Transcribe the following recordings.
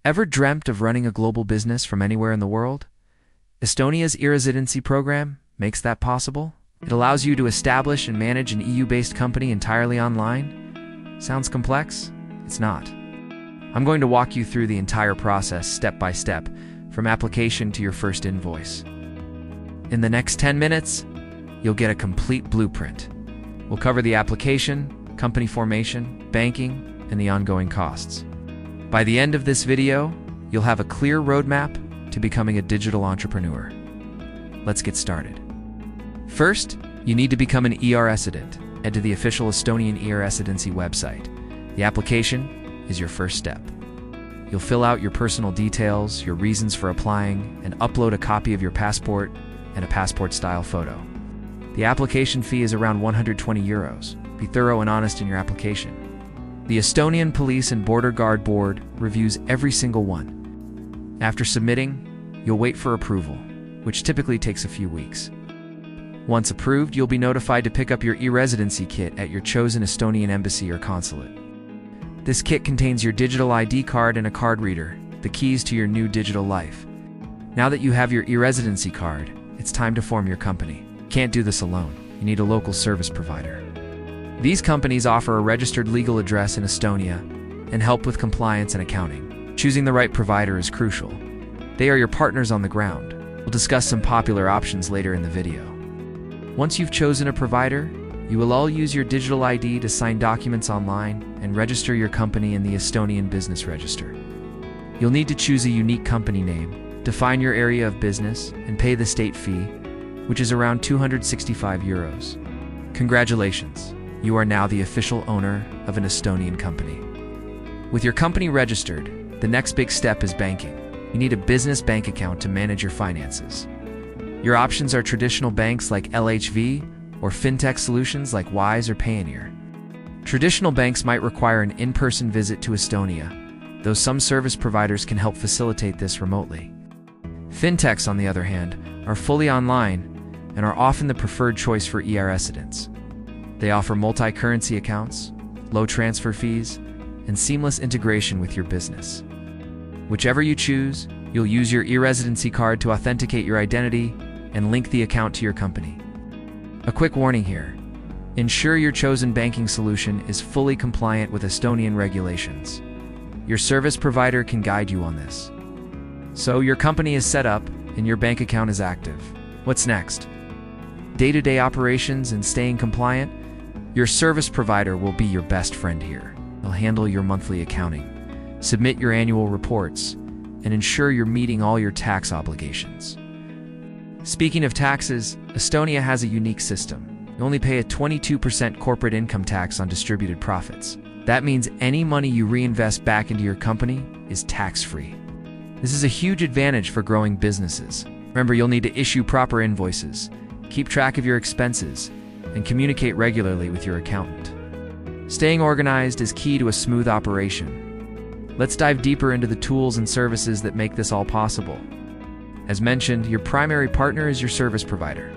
Ever dreamt of running a global business from anywhere in the world? Estonia's e-Residency program makes that possible. It allows you to establish and manage an EU-based company entirely online. Sounds complex? It's not. I'm going to walk you through the entire process step by step, from application to your first invoice. In the next 10 minutes, you'll get a complete blueprint. We'll cover the application, company formation, banking, and the ongoing costs. By the end of this video, you'll have a clear roadmap to becoming a digital entrepreneur. Let's get started. First, you need to become an e-Resident. Head to the official Estonian e-Residency website. The application is your first step. You'll fill out your personal details, your reasons for applying, and upload a copy of your passport and a passport-style photo. The application fee is around 120 euros. Be thorough and honest in your application. The Estonian Police and Border Guard Board reviews every single one. After submitting, you'll wait for approval, which typically takes a few weeks. Once approved, you'll be notified to pick up your e-Residency kit at your chosen Estonian embassy or consulate. This kit contains your digital ID card and a card reader, the keys to your new digital life. Now that you have your e-Residency card, it's time to form your company. You can't do this alone. You need a local service provider. These companies offer a registered legal address in Estonia and help with compliance and accounting. Choosing the right provider is crucial. They are your partners on the ground. We'll discuss some popular options later in the video. Once you've chosen a provider, you will all use your digital ID to sign documents online and register your company in the Estonian Business Register. You'll need to choose a unique company name, define your area of business, and pay the state fee, which is around 265 euros. Congratulations, you are now the official owner of an Estonian company. With your company registered, the next big step is banking. You need a business bank account to manage your finances. Your options are traditional banks like LHV or fintech solutions like Wise or Payoneer. Traditional banks might require an in-person visit to Estonia, though some service providers can help facilitate this remotely. Fintechs, on the other hand, are fully online and are often the preferred choice for e-Residents. They offer multi-currency accounts, low transfer fees, and seamless integration with your business. Whichever you choose, you'll use your e-Residency card to authenticate your identity and link the account to your company. A quick warning here. Ensure your chosen banking solution is fully compliant with Estonian regulations. Your service provider can guide you on this. So your company is set up and your bank account is active. What's next? Day-to-day operations and staying compliant? Your service provider will be your best friend here. They'll handle your monthly accounting, submit your annual reports, and ensure you're meeting all your tax obligations. Speaking of taxes, Estonia has a unique system. You only pay a 22% corporate income tax on distributed profits. That means any money you reinvest back into your company is tax-free. This is a huge advantage for growing businesses. Remember, you'll need to issue proper invoices, keep track of your expenses, and communicate regularly with your accountant. Staying organized is key to a smooth operation. Let's dive deeper into the tools and services that make this all possible. As mentioned, your primary partner is your service provider.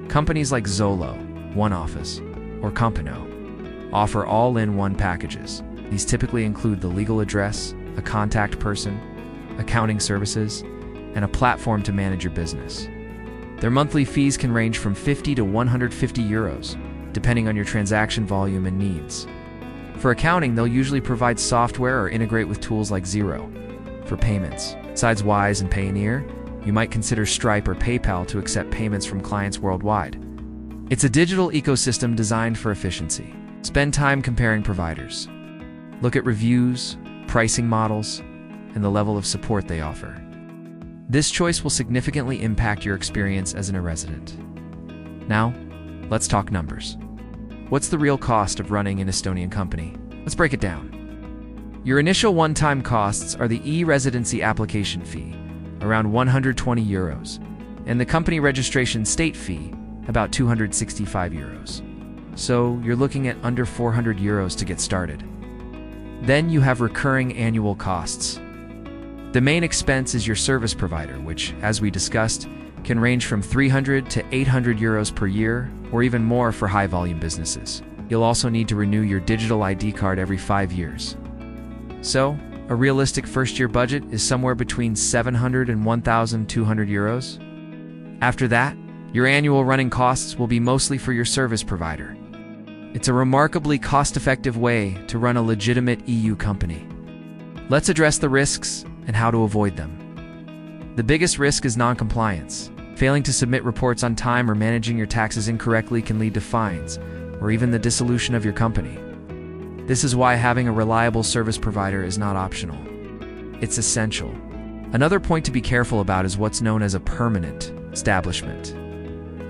Companies like Zolo, One Office, or Compano offer all-in-one packages. These typically include the legal address, a contact person, accounting services, and a platform to manage your business. Their monthly fees can range from 50 to 150 euros, depending on your transaction volume and needs. For accounting, they'll usually provide software or integrate with tools like Xero. For payments, besides Wise and Payoneer, you might consider Stripe or PayPal to accept payments from clients worldwide. It's a digital ecosystem designed for efficiency. Spend time comparing providers. Look at reviews, pricing models, and the level of support they offer. This choice will significantly impact your experience as an e-Resident. Now, let's talk numbers. What's the real cost of running an Estonian company? Let's break it down. Your initial one-time costs are the e-Residency application fee, around 120 euros, and the company registration state fee, about 265 euros. So you're looking at under 400 euros to get started. Then you have recurring annual costs. The main expense is your service provider, which, as we discussed, can range from 300 to 800 euros per year, or even more for high-volume businesses. You'll also need to renew your digital ID card every 5 years. So, A realistic first-year budget is somewhere between 700 and 1,200 euros. After that, your annual running costs will be mostly for your service provider. It's a remarkably cost-effective way to run a legitimate EU company. Let's address the risks and how to avoid them. The biggest risk is non-compliance. Failing to submit reports on time or managing your taxes incorrectly can lead to fines, or even the dissolution of your company. This is why having a reliable service provider is not optional. It's essential. Another point to be careful about is what's known as a permanent establishment.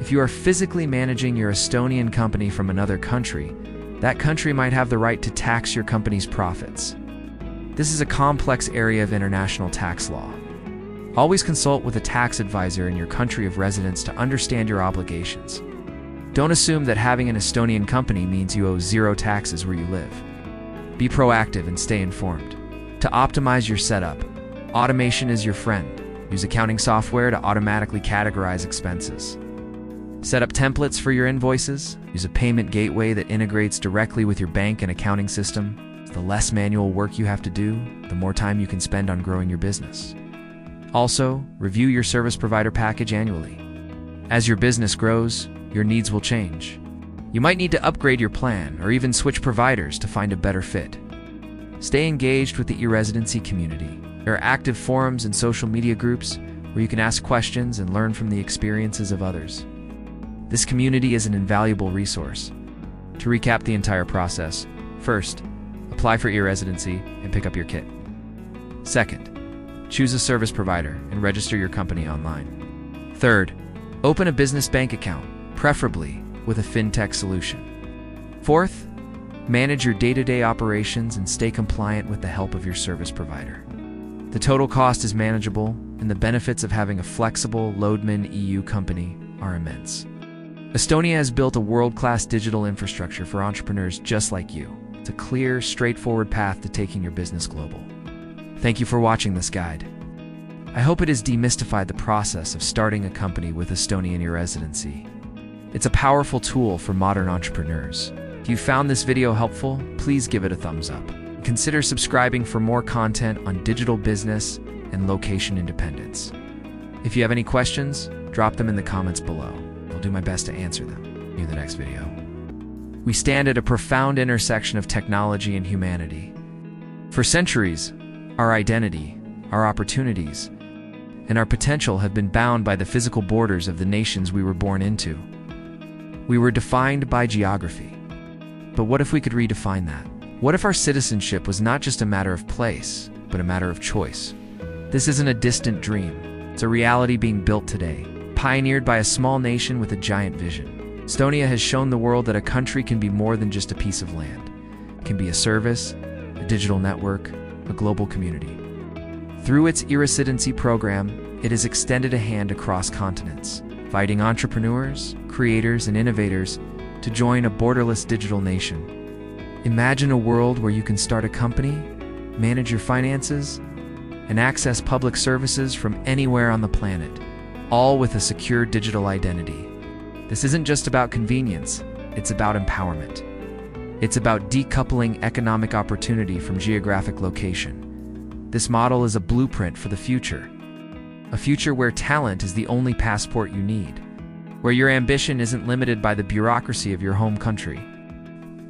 If you are physically managing your Estonian company from another country, that country might have the right to tax your company's profits. This is a complex area of international tax law. Always consult with a tax advisor in your country of residence to understand your obligations. Don't assume that having an Estonian company means you owe zero taxes where you live. Be proactive and stay informed. To optimize your setup, automation is your friend. Use accounting software to automatically categorize expenses. Set up templates for your invoices. Use a payment gateway that integrates directly with your bank and accounting system. The less manual work you have to do, the more time you can spend on growing your business. Also, review your service provider package annually. As your business grows, your needs will change. You might need to upgrade your plan or even switch providers to find a better fit. Stay engaged with the e-Residency community. There are active forums and social media groups where you can ask questions and learn from the experiences of others. This community is an invaluable resource. To recap the entire process, first, apply for e-Residency and pick up your kit. Second, choose a service provider and register your company online. Third, open a business bank account, preferably with a fintech solution. Fourth, manage your day-to-day operations and stay compliant with the help of your service provider. The total cost is manageable, and the benefits of having a flexible, load-min EU company are immense. Estonia has built a world-class digital infrastructure for entrepreneurs just like you. It's a clear, straightforward path to taking your business global. Thank you for watching this guide. I hope it has demystified the process of starting a company with Estonian e-Residency. It's a powerful tool for modern entrepreneurs. If you found this video helpful, please give it a thumbs up. Consider subscribing for more content on digital business and location independence. If you have any questions, drop them in the comments below. I'll do my best to answer them in the next video. We stand at a profound intersection of technology and humanity. For centuries, our identity, our opportunities, and our potential have been bound by the physical borders of the nations we were born into. We were defined by geography. But what if we could redefine that? What if our citizenship was not just a matter of place, but a matter of choice? This isn't a distant dream. It's a reality being built today, pioneered by a small nation with a giant vision. Estonia has shown the world that a country can be more than just a piece of land. It can be a service, a digital network, a global community. Through its e-Residency program, it has extended a hand across continents, inviting entrepreneurs, creators, and innovators to join a borderless digital nation. Imagine a world where you can start a company, manage your finances, and access public services from anywhere on the planet, all with a secure digital identity. This isn't just about convenience, it's about empowerment. It's about decoupling economic opportunity from geographic location. This model is a blueprint for the future. A future where talent is the only passport you need, where your ambition isn't limited by the bureaucracy of your home country.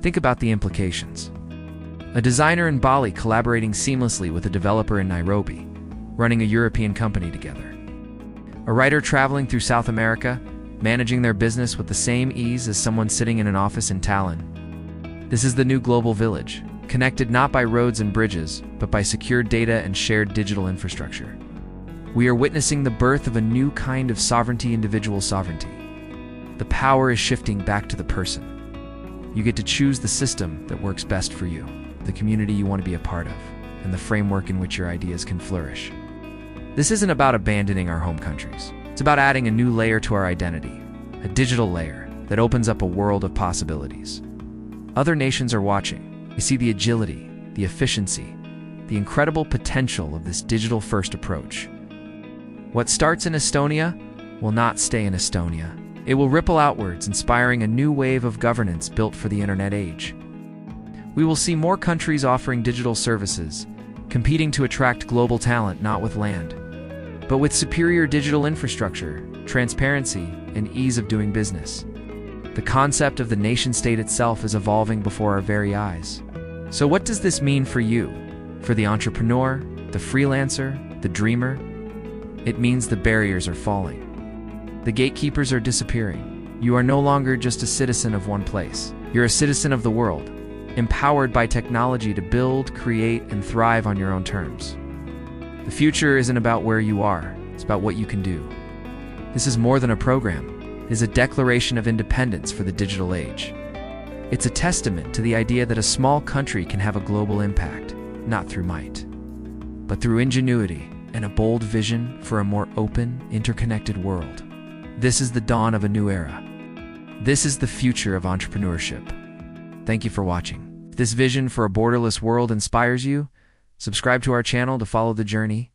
Think about the implications. A designer in Bali collaborating seamlessly with a developer in Nairobi, running a European company together. A writer traveling through South America, managing their business with the same ease as someone sitting in an office in Tallinn. This is the new global village, connected not by roads and bridges, but by secure data and shared digital infrastructure. We are witnessing the birth of a new kind of sovereignty, individual sovereignty. The power is shifting back to the person. You get to choose the system that works best for you, the community you want to be a part of, and the framework in which your ideas can flourish. This isn't about abandoning our home countries. It's about adding a new layer to our identity, a digital layer that opens up a world of possibilities. Other nations are watching. We see the agility, the efficiency, the incredible potential of this digital-first approach. What starts in Estonia will not stay in Estonia. It will ripple outwards, inspiring a new wave of governance built for the internet age. We will see more countries offering digital services, competing to attract global talent not with land, but with superior digital infrastructure, transparency, and ease of doing business. The concept of the nation-state itself is evolving before our very eyes. So what does this mean for you? For the entrepreneur, the freelancer, the dreamer? It means the barriers are falling. The gatekeepers are disappearing. You are no longer just a citizen of one place. You're a citizen of the world, empowered by technology to build, create, and thrive on your own terms. The future isn't about where you are, it's about what you can do. This is more than a program. It is a declaration of independence for the digital age. It's a testament to the idea that a small country can have a global impact, not through might, but through ingenuity and a bold vision for a more open, interconnected world. This is the dawn of a new era. This is the future of entrepreneurship. Thank you for watching. If this vision for a borderless world inspires you, subscribe to our channel to follow the journey